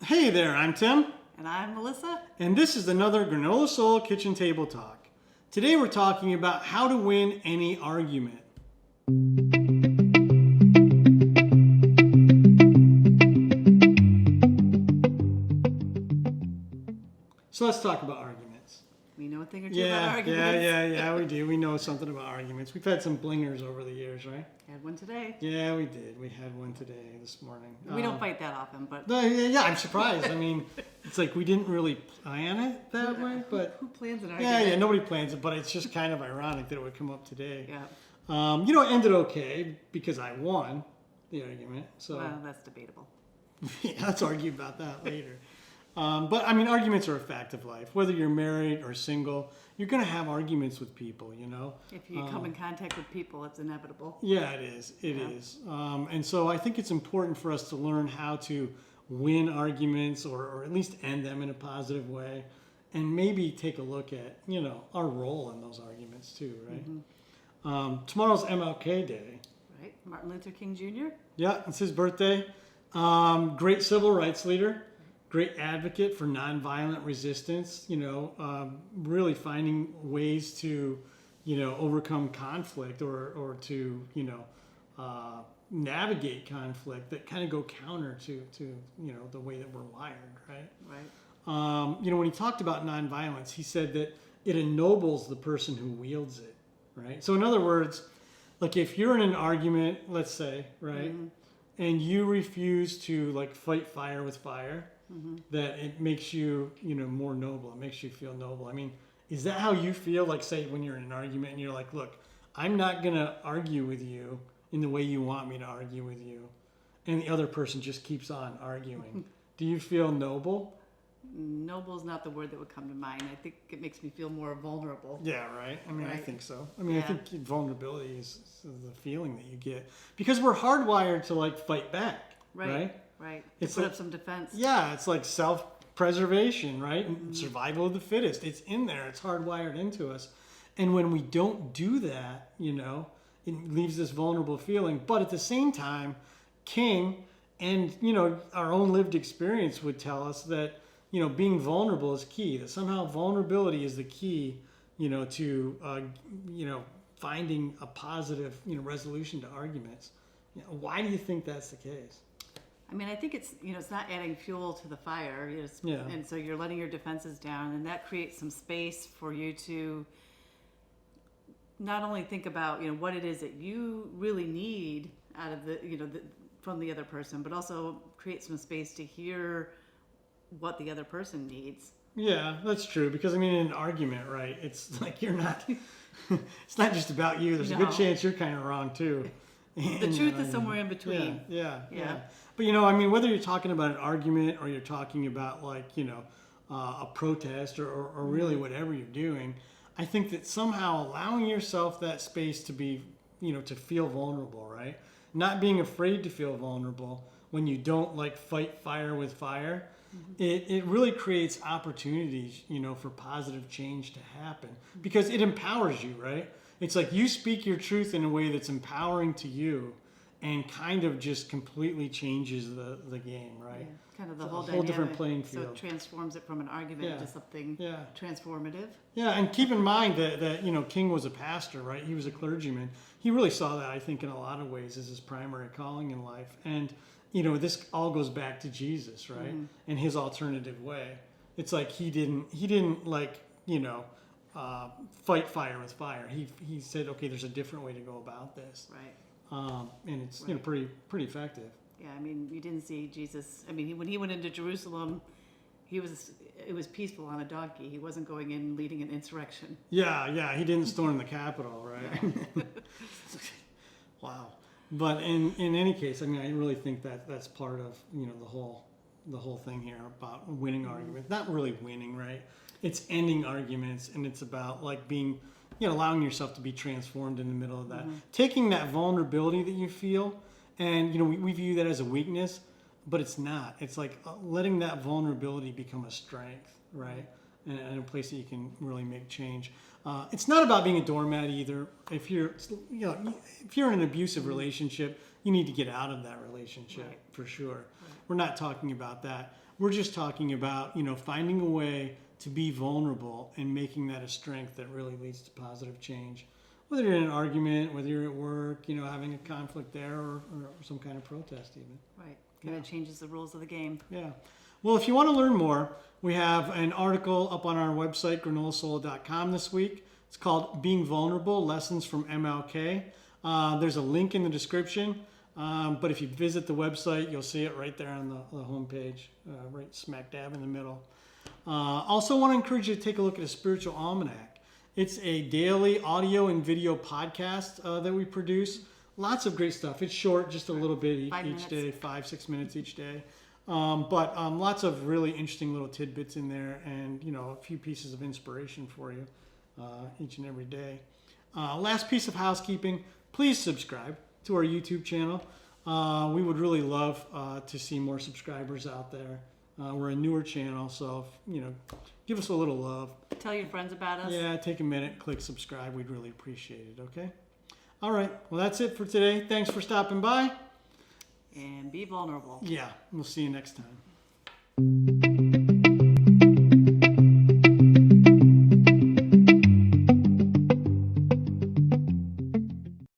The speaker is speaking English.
Hey there, I'm Tim, And I'm Melissa. and this is another Granola Soul Kitchen Table Talk. Today we're talking about how to win any argument. So let's talk about arguments. We know a thing or two about arguments. Yeah, we do. We know something about arguments. We've had some blingers over the years, right? Had one today. Yeah, we did. We had one today, this morning. We don't fight that often, but Yeah, I'm surprised. I mean, it's like we didn't really plan it that way, but who plans an argument? yeah, nobody plans it, but it's just kind of ironic that it would come up today. Yeah. It ended okay because I won the argument. So Well, that's debatable. yeah, let's argue about that later. But I mean, arguments are a fact of life. Whether you're married or single, you're going to have arguments with people, you know? If you come in contact with people, it's inevitable. Yeah, it is. It is. And so I think it's important for us to learn how to win arguments or at least end them in a positive way and maybe take a look at, our role in those arguments too, right? Tomorrow's MLK Day. Right? Martin Luther King Jr.? Yeah, it's his birthday. Great civil rights leader, great advocate for nonviolent resistance, really finding ways to, overcome conflict or to, navigate conflict that kind of go counter to the way that we're wired, right? Right. When he talked about nonviolence, he said that it ennobles the person who wields it, right? So in other words, like if you're in an argument, let's say, right, and you refuse to like fight fire with fire, that it makes you, more noble. It makes you feel noble. I mean, is that how you feel? Like, say, when you're in an argument and you're like, look, I'm not going to argue with you in the way you want me to argue with you. And the other person just keeps on arguing. Do you feel noble? Noble is not the word that would come to mind. I think it makes me feel more vulnerable. Yeah, right. I mean, I Right. think so. I mean, I Yeah. think vulnerability is the feeling that you get because we're hardwired to like fight back, right? Right. It's Put like- up some defense. Yeah, it's like self-preservation, right? And survival of the fittest. It's in there. It's hardwired into us. And when we don't do that, it leaves this vulnerable feeling. But at the same time, King and, our own lived experience would tell us that, being vulnerable is key. That somehow vulnerability is the key, to, finding a positive, resolution to arguments. Why do you think that's the case? I mean, I think it's, it's not adding fuel to the fire. Yeah. And so you're letting your defenses down, and that creates some space for you to not only think about, what it is that you really need out of from the other person, but also create some space to hear what the other person needs. Yeah, that's true. Because I mean, in an argument, right? It's like you're not. It's not just about you. There's a good No. chance you're kind of wrong too. The truth is somewhere in between. Yeah. Yeah. But I mean, whether you're talking about an argument or you're talking about like a protest or really whatever you're doing, I think that somehow allowing yourself that space to be, to feel vulnerable, right? Not being afraid to feel vulnerable when you don't like fight fire with fire. It really creates opportunities, for positive change to happen because it empowers you, right? It's like you speak your truth in a way that's empowering to you and kind of just completely changes the game, right? Yeah. Kind of the It's whole a dynamic. whole different playing So field. it transforms it from an argument Yeah. into something Yeah. transformative. Yeah, and keep in mind that King was a pastor, right? He was a clergyman. He really saw that, I think, in a lot of ways as his primary calling in life. And this all goes back to Jesus, right? And his alternative way. It's like he didn't like fight fire with fire. He said, okay, there's a different way to go about this, Right. and it's Right. pretty effective. Yeah, I mean, you didn't see Jesus. I mean, when he went into Jerusalem, it was peaceful on a donkey. He wasn't going in leading an insurrection. Yeah, he didn't storm the Capitol, right? Wow. But in any case, I mean, I really think that that's part of the whole thing here about winning arguments. Not really winning, right? It's ending arguments, and it's about like being, allowing yourself to be transformed in the middle of that, taking that vulnerability that you feel, and we view that as a weakness, but it's not. It's like letting that vulnerability become a strength, right? And a place that you can really make change. It's not about being a doormat either. If you're, if you're in an abusive relationship, you need to get out of that relationship Right. for sure. We're not talking about that. We're just talking about, finding a way to be vulnerable and making that a strength that really leads to positive change. Whether you're in an argument, whether you're at work, having a conflict there, or some kind of protest even. Right. Kind of changes the rules of the game. Yeah. Well, if you want to learn more, we have an article up on our website, granolasolo.com this week. It's called Being Vulnerable, Lessons from MLK. There's a link in the description, but if you visit the website, you'll see it right there on the homepage, right smack dab in the middle. Also want to encourage you to take a look at a Spiritual Almanac. It's a daily audio and video podcast that we produce. Lots of great stuff. It's short, just a little bit each day, 5-6 minutes each day. But lots of really interesting little tidbits in there, and a few pieces of inspiration for you each and every day. Last piece of housekeeping: please subscribe to our YouTube channel. We would really love to see more subscribers out there. We're a newer channel, so give us a little love. Tell your friends about us. Yeah, take a minute, click subscribe. We'd really appreciate it. Okay. All right. Well, that's it for today. Thanks for stopping by. And be vulnerable. Yeah, we'll see you next time.